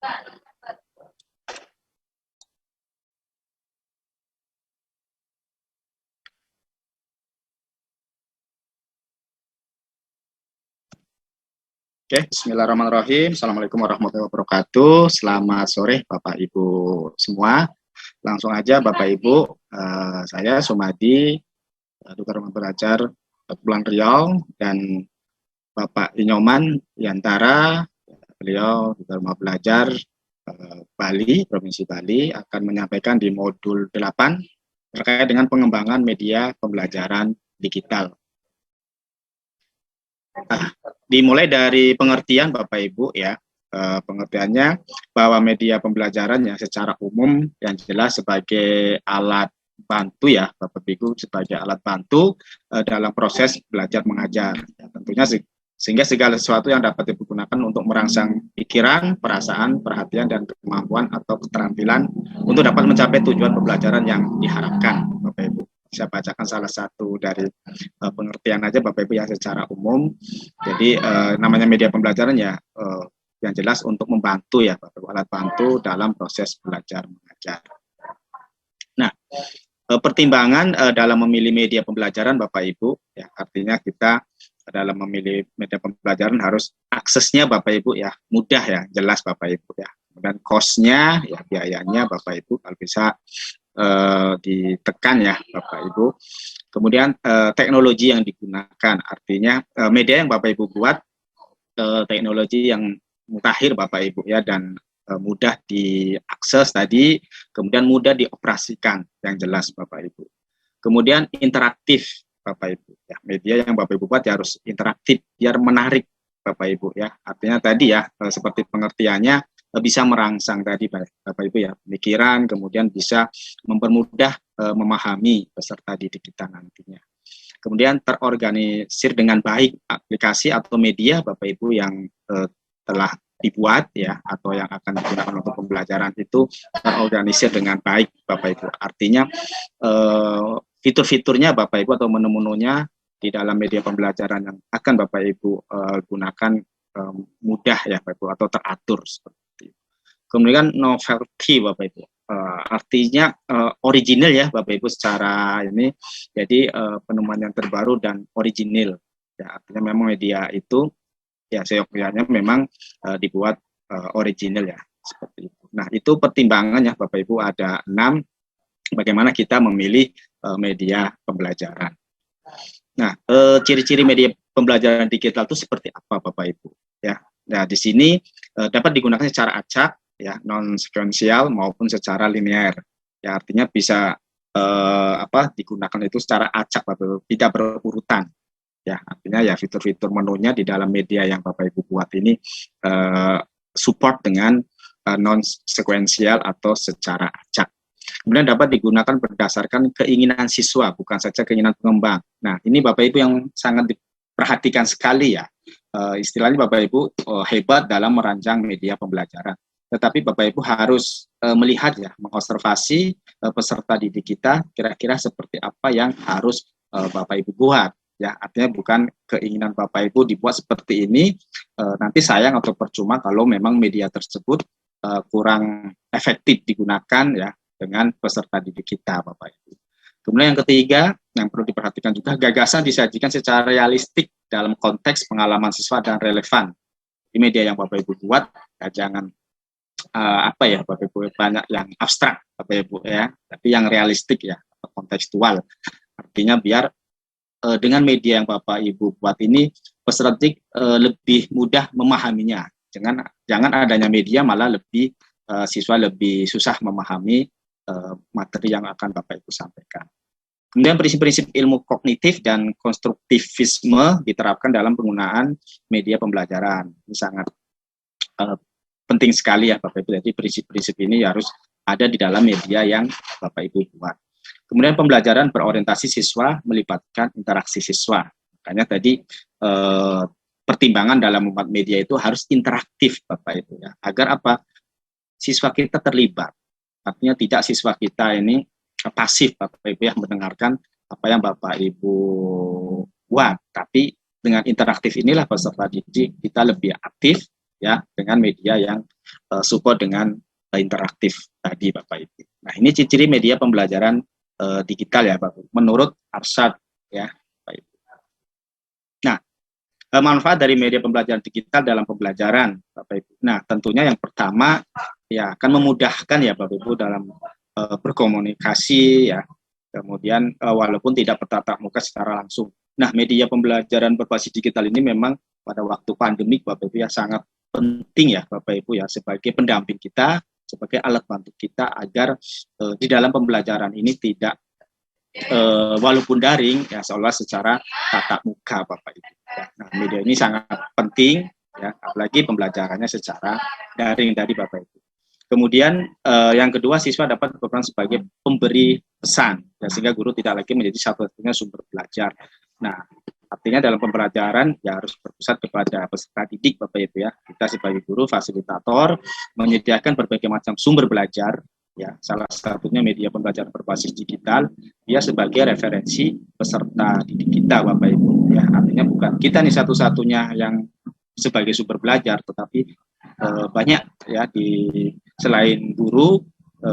Oke, bismillahirrahmanirrahim. Assalamualaikum warahmatullahi wabarakatuh. Selamat sore Bapak Ibu semua. Langsung aja Bapak Ibu, saya Sumadi, Duta Rumah Belajar Kepulauan Riau, dan Bapak Inyoman Yantara, beliau Duta Rumah Belajar Bali, Provinsi Bali, akan menyampaikan di modul 8 terkait dengan pengembangan media pembelajaran digital. Dimulai dari pengertian Bapak Ibu ya, pengertiannya bahwa media pembelajaran yang secara umum yang jelas sebagai alat bantu ya Bapak Ibu, sebagai alat bantu dalam proses belajar mengajar. Ya, tentunya sehingga segala sesuatu yang dapat digunakan untuk merangsang pikiran, perasaan, perhatian, dan kemampuan atau keterampilan untuk dapat mencapai tujuan pembelajaran yang diharapkan Bapak Ibu. Saya bacakan salah satu dari pengertian aja Bapak Ibu ya secara umum. Jadi namanya media pembelajaran ya yang jelas untuk membantu ya Bapak Ibu, alat bantu dalam proses belajar mengajar. Nah, pertimbangan dalam memilih media pembelajaran Bapak Ibu ya, artinya kita dalam memilih media pembelajaran harus aksesnya Bapak Ibu ya mudah ya, jelas Bapak Ibu ya. Dan cost-nya ya, biayanya Bapak Ibu kalau bisa ditekan ya Bapak Ibu. Kemudian teknologi yang digunakan, artinya media yang Bapak Ibu buat teknologi yang mutakhir Bapak Ibu ya, dan mudah diakses tadi, kemudian mudah dioperasikan yang jelas Bapak Ibu. Kemudian interaktif Bapak Ibu ya, media yang Bapak Ibu buat ya harus interaktif biar menarik Bapak Ibu ya. Artinya tadi ya seperti pengertiannya bisa merangsang tadi Bapak Ibu ya pemikiran, kemudian bisa mempermudah memahami peserta didik kita nantinya. Kemudian terorganisir dengan baik aplikasi atau media Bapak Ibu yang telah dibuat ya atau yang akan digunakan untuk pembelajaran itu terorganisir dengan baik Bapak Ibu. Artinya fitur-fiturnya Bapak Ibu atau menu-menunya di dalam media pembelajaran yang akan Bapak Ibu gunakan mudah ya Bapak Ibu atau teratur seperti itu. Kemudian novelty Bapak Ibu. Artinya original ya Bapak Ibu secara ini, jadi penemuan yang terbaru dan original ya, artinya memang media itu ya seyogyanya memang dibuat original ya seperti itu. Nah itu pertimbangannya Bapak Ibu ada 6 bagaimana kita memilih media pembelajaran. Nah ciri-ciri media pembelajaran digital itu seperti apa Bapak Ibu ya. Nah di sini dapat digunakan secara acak ya, non sekuensial maupun secara linear ya, artinya bisa digunakan itu secara acak Bapak Ibu, tidak berurutan ya, artinya ya fitur-fitur menunya di dalam media yang Bapak Ibu buat ini support dengan non sekuensial atau secara acak. Kemudian dapat digunakan berdasarkan keinginan siswa, bukan saja keinginan pengembang. Nah ini Bapak Ibu yang sangat diperhatikan sekali ya, istilahnya Bapak Ibu hebat dalam merancang media pembelajaran. Tetapi Bapak Ibu harus melihat ya, mengobservasi peserta didik kita kira-kira seperti apa yang harus Bapak Ibu buat. Ya, artinya bukan keinginan Bapak Ibu dibuat seperti ini, nanti sayang atau percuma kalau memang media tersebut kurang efektif digunakan ya dengan peserta didik kita Bapak Ibu. Kemudian yang ketiga, yang perlu diperhatikan juga, gagasan disajikan secara realistik dalam konteks pengalaman siswa dan relevan. Di media yang Bapak Ibu buat, ya jangan Bapak Ibu banyak yang abstrak Bapak Ibu ya, tapi yang realistik ya, kontekstual. Artinya biar dengan media yang Bapak Ibu buat ini peserta didik lebih mudah memahaminya. Jangan adanya media malah lebih siswa lebih susah memahami materi yang akan Bapak Ibu sampaikan. Kemudian prinsip-prinsip ilmu kognitif dan konstruktivisme diterapkan dalam penggunaan media pembelajaran. Ini sangat penting sekali ya Bapak Ibu. Jadi prinsip-prinsip ini harus ada di dalam media yang Bapak Ibu buat. Kemudian pembelajaran berorientasi siswa melibatkan interaksi siswa. Makanya tadi pertimbangan dalam membuat media itu harus interaktif Bapak Ibu ya. Agar apa? Siswa kita terlibat. Artinya tidak siswa kita ini pasif Bapak Ibu yang mendengarkan apa yang Bapak Ibu buat, tapi dengan interaktif inilah peserta didik kita lebih aktif ya dengan media yang support dengan interaktif tadi Bapak Ibu. Nah, ini ciri-ciri media pembelajaran digital ya Bapak Ibu, menurut Arsyad ya Bapak Ibu. Nah, manfaat dari media pembelajaran digital dalam pembelajaran Bapak Ibu. Nah, tentunya yang pertama ya akan memudahkan ya Bapak Ibu dalam berkomunikasi ya. Kemudian walaupun tidak bertatap muka secara langsung. Nah, media pembelajaran berbasis digital ini memang pada waktu pandemik Bapak Ibu ya sangat penting ya Bapak Ibu ya sebagai pendamping kita, sebagai alat bantu kita agar di dalam pembelajaran ini tidak walaupun daring ya seolah secara tatap muka Bapak Ibu. Nah, media ini sangat penting ya apalagi pembelajarannya secara daring tadi Bapak Ibu. Kemudian yang kedua, siswa dapat berperan sebagai pemberi pesan ya, sehingga guru tidak lagi menjadi satu-satunya sumber belajar. Nah, artinya dalam pembelajaran ya harus berpusat kepada peserta didik Bapak Ibu ya. Kita sebagai guru fasilitator menyediakan berbagai macam sumber belajar ya, salah satunya media pembelajaran berbasis digital dia sebagai referensi peserta didik kita Bapak Ibu ya. Artinya bukan kita nih satu-satunya yang sebagai sumber belajar, tetapi banyak ya selain guru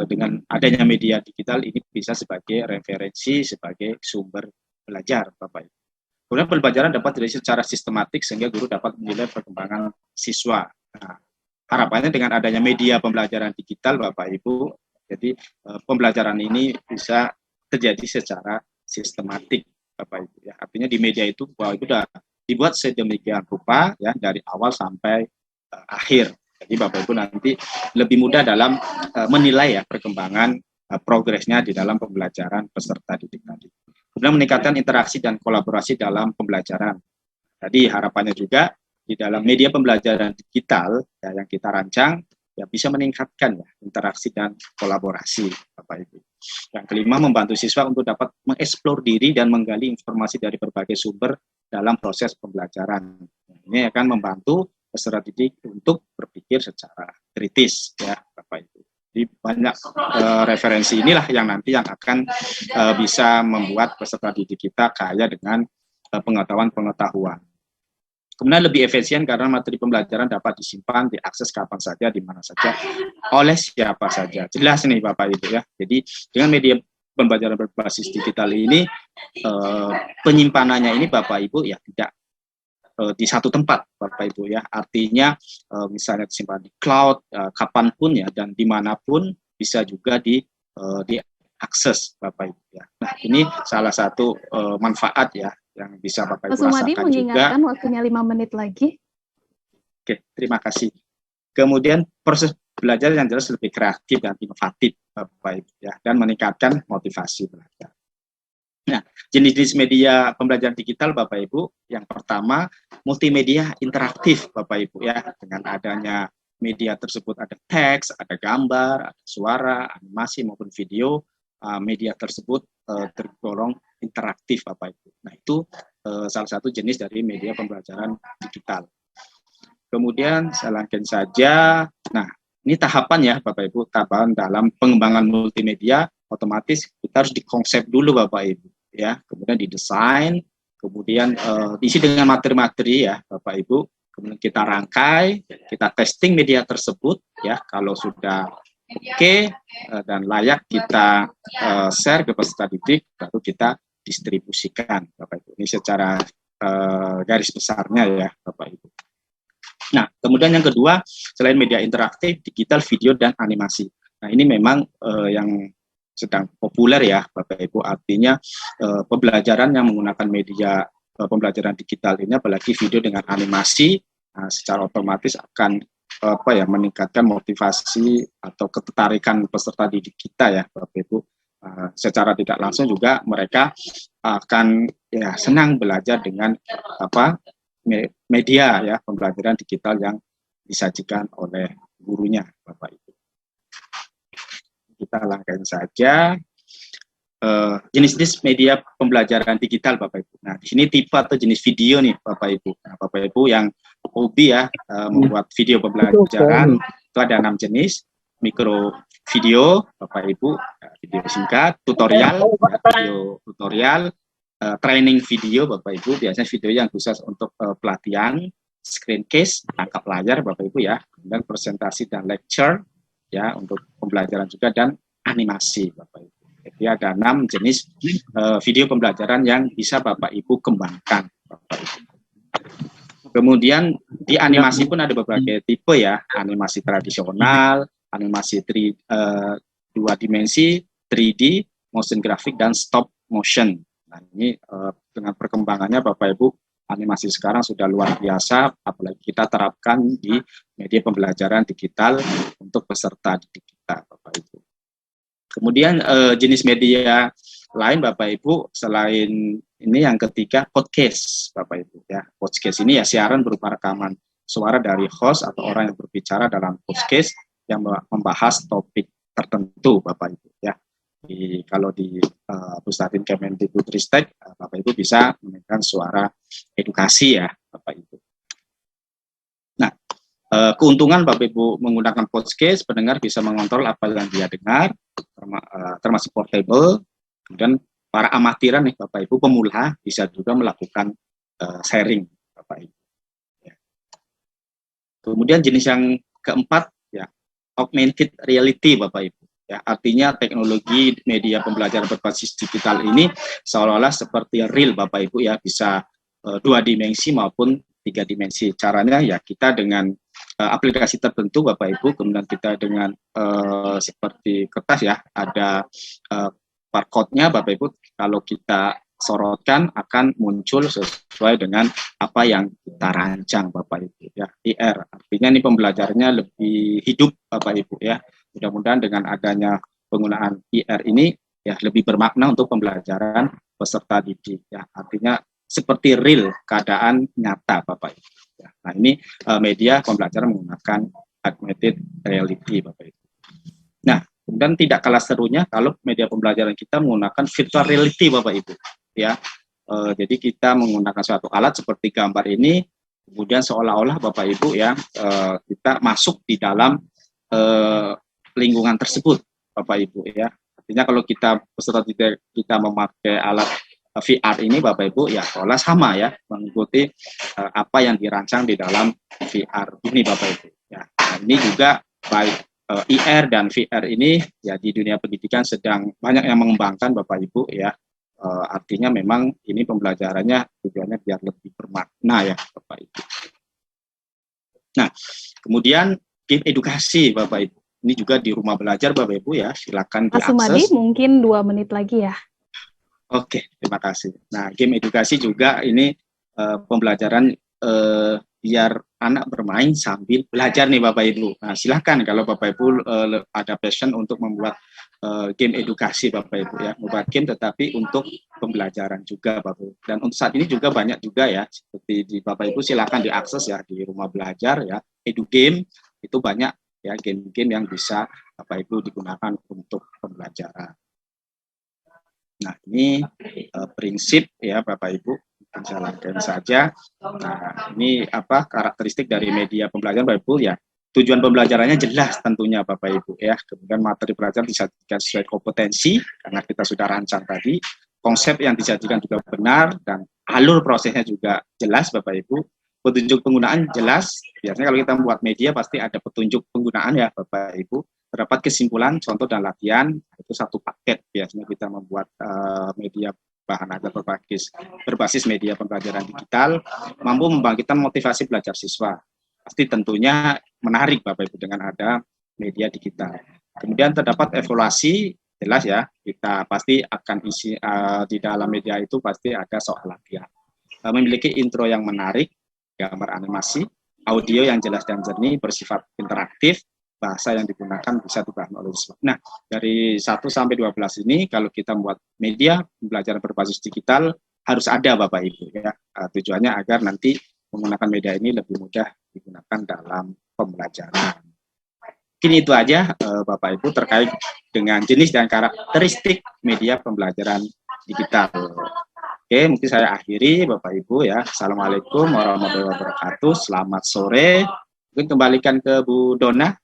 dengan adanya media digital ini bisa sebagai referensi, sebagai sumber belajar Bapak Ibu. Kemudian pembelajaran dapat terjadi secara sistematik sehingga guru dapat menilai perkembangan siswa. Nah, harapannya dengan adanya media pembelajaran digital Bapak Ibu, jadi pembelajaran ini bisa terjadi secara sistematik Bapak Ibu ya. Artinya di media itu Bapak Ibu sudah dibuat sedemikian rupa ya dari awal sampai akhir. Jadi Bapak Ibu nanti lebih mudah dalam menilai ya perkembangan progresnya di dalam pembelajaran peserta didik tadi. Kemudian meningkatkan interaksi dan kolaborasi dalam pembelajaran. Jadi harapannya juga di dalam media pembelajaran digital ya, yang kita rancang ya bisa meningkatkan ya interaksi dan kolaborasi Bapak Ibu. Yang kelima, membantu siswa untuk dapat mengeksplor diri dan menggali informasi dari berbagai sumber dalam proses pembelajaran. Ini akan membantu peserta didik untuk berpikir secara kritis ya Bapak Ibu. Jadi banyak referensi inilah yang nanti yang akan bisa membuat peserta didik kita kaya dengan pengetahuan-pengetahuan. Kemudian lebih efisien karena materi pembelajaran dapat disimpan, diakses kapan saja, di mana saja, oleh siapa saja. Jelas nih Bapak Ibu ya. Jadi dengan media pembelajaran berbasis digital ini, penyimpanannya ini Bapak Ibu ya tidak di satu tempat Bapak Ibu ya. Artinya misalnya disimpan di cloud, kapanpun ya dan dimanapun bisa juga diakses Bapak Ibu ya. Nah ini salah satu manfaat ya yang bisa Bapak Ibu rasakan juga. Mengingatkan waktunya 5 menit lagi. Oke, terima kasih. Kemudian proses belajar yang jelas lebih kreatif dan inovatif Bapak Ibu ya dan meningkatkan motivasi belajar. Nah, jenis-jenis media pembelajaran digital Bapak Ibu, yang pertama multimedia interaktif Bapak Ibu ya, dengan adanya media tersebut ada teks, ada gambar, ada suara, animasi maupun video, media tersebut tergolong interaktif Bapak Ibu. Nah, itu salah satu jenis dari media pembelajaran digital. Kemudian saya lanjutkan saja. Nah, ini tahapan ya Bapak Ibu, tahapan dalam pengembangan multimedia otomatis kita harus dikonsep dulu Bapak Ibu ya, kemudian didesain, kemudian diisi dengan materi-materi ya Bapak Ibu, kemudian kita rangkai, kita testing media tersebut ya, kalau sudah oke dan layak kita share ke peserta didik, baru kita distribusikan Bapak Ibu. Ini secara garis besarnya ya Bapak Ibu. Nah, kemudian yang kedua, selain media interaktif, digital, video, dan animasi. Nah, ini memang yang sedang populer ya Bapak Ibu, artinya pembelajaran yang menggunakan media pembelajaran digital ini, apalagi video dengan animasi, secara otomatis akan meningkatkan motivasi atau ketertarikan peserta didik kita ya Bapak Ibu. Secara tidak langsung juga mereka akan ya senang belajar dengan media ya pembelajaran digital yang disajikan oleh gurunya Bapak Ibu. Kita langkahin saja jenis-jenis media pembelajaran digital Bapak Ibu. Nah, di sini tipe atau jenis video nih Bapak Ibu. Nah, Bapak Ibu yang hobi ya membuat video pembelajaran itu ada 6 jenis. Mikro video Bapak Ibu, video singkat, tutorial, video tutorial, training video Bapak Ibu, biasanya video yang khusus untuk pelatihan, screen case, tangkap layar Bapak Ibu ya, kemudian presentasi dan lecture ya untuk pembelajaran juga, dan animasi Bapak Ibu. Jadi ada 6 jenis video pembelajaran yang bisa Bapak Ibu kembangkan Bapak Ibu. Kemudian di animasi pun ada berbagai tipe ya, animasi tradisional, animasi 2 dimensi, 3D, motion graphic, dan stop motion. Nah ini dengan perkembangannya Bapak Ibu, animasi sekarang sudah luar biasa, apalagi kita terapkan di media pembelajaran digital untuk peserta didik kita Bapak Ibu. Kemudian jenis media lain Bapak Ibu, selain ini yang ketiga podcast Bapak Ibu ya. Podcast ini ya siaran berupa rekaman suara dari host atau orang yang berbicara dalam podcast yang membahas topik tertentu Bapak Ibu ya. Kalau di Pustatin Kemendikbudristek, Bapak Ibu bisa menekan suara edukasi ya Bapak Ibu. Nah, keuntungan Bapak Ibu menggunakan podcast, pendengar bisa mengontrol apa yang dia dengar, termasuk portable. Kemudian para amatiran nih Bapak Ibu, pemula bisa juga melakukan sharing Bapak Ibu. Ya. Kemudian jenis yang keempat ya, augmented reality Bapak Ibu. Ya, artinya teknologi media pembelajaran berbasis digital ini seolah-olah seperti real Bapak Ibu ya, bisa 2 dimensi maupun 3 dimensi. Caranya ya kita dengan aplikasi tertentu Bapak Ibu, kemudian kita dengan seperti kertas ya, ada barcode-nya Bapak Ibu, kalau kita sorotkan akan muncul sesuai dengan apa yang kita rancang Bapak Ibu ya. IR artinya ini pembelajarannya lebih hidup Bapak Ibu ya. Mudah-mudahan dengan adanya penggunaan IR ini ya lebih bermakna untuk pembelajaran peserta didik ya. Artinya seperti real, keadaan nyata Bapak Ibu. Ya. Nah ini media pembelajaran menggunakan augmented reality Bapak Ibu. Nah kemudian tidak kalah serunya kalau media pembelajaran kita menggunakan virtual reality Bapak Ibu. Ya, jadi kita menggunakan suatu alat seperti gambar ini, kemudian seolah-olah Bapak Ibu ya kita masuk di dalam lingkungan tersebut Bapak Ibu ya. Artinya kalau kita peserta kita memakai alat VR ini Bapak Ibu ya seolah sama ya, mengikuti apa yang dirancang di dalam VR ini Bapak Ibu ya. Nah, ini juga baik IR dan VR ini ya di dunia pendidikan sedang banyak yang mengembangkan Bapak Ibu ya. Artinya memang ini pembelajarannya tujuannya biar lebih bermakna ya Bapak Ibu. Nah, kemudian game edukasi Bapak Ibu. Ini juga di rumah belajar Bapak Ibu ya, silakan Mas Sumadi mungkin 2 menit lagi ya. Oke, terima kasih. Nah, game edukasi juga ini pembelajaran biar anak bermain sambil belajar nih Bapak Ibu. Nah, silakan kalau Bapak Ibu ada passion untuk membuat game edukasi Bapak Ibu ya, membuat game tetapi untuk pembelajaran juga Bapak Ibu. Dan untuk saat ini juga banyak juga ya, seperti di Bapak Ibu silakan diakses ya di rumah belajar ya, edu game itu banyak ya game-game yang bisa Bapak Ibu digunakan untuk pembelajaran. Nah ini prinsip ya Bapak Ibu, jalankan saja. Nah ini apa karakteristik dari media pembelajaran Bapak Ibu ya. Tujuan pembelajarannya jelas tentunya Bapak Ibu ya. Kemudian materi pelajaran disajikan sesuai kompetensi karena kita sudah rancang tadi. Konsep yang disajikan juga benar dan alur prosesnya juga jelas Bapak Ibu. Petunjuk penggunaan jelas. Biasanya kalau kita membuat media pasti ada petunjuk penggunaan ya Bapak Ibu. Terdapat kesimpulan, contoh dan latihan, itu satu paket biasanya kita membuat media bahan ajar berbasis media pembelajaran digital, mampu membangkitkan motivasi belajar siswa. Pasti tentunya menarik Bapak Ibu dengan ada media digital. Kemudian terdapat evaluasi, jelas ya, kita pasti akan isi di dalam media itu pasti ada soal latihan. Memiliki intro yang menarik, gambar animasi, audio yang jelas dan jernih, bersifat interaktif, bahasa yang digunakan bisa dipahami oleh siswa. Nah, dari 1 sampai 12 ini kalau kita membuat media pembelajaran berbasis digital harus ada Bapak Ibu ya. Tujuannya agar nanti menggunakan media ini lebih mudah digunakan dalam pembelajaran. Mungkin itu aja Bapak Ibu terkait dengan jenis dan karakteristik media pembelajaran digital. Oke, mungkin saya akhiri Bapak Ibu ya. Assalamualaikum warahmatullahi wabarakatuh. Selamat sore. Mungkin kembalikan ke Bu Donna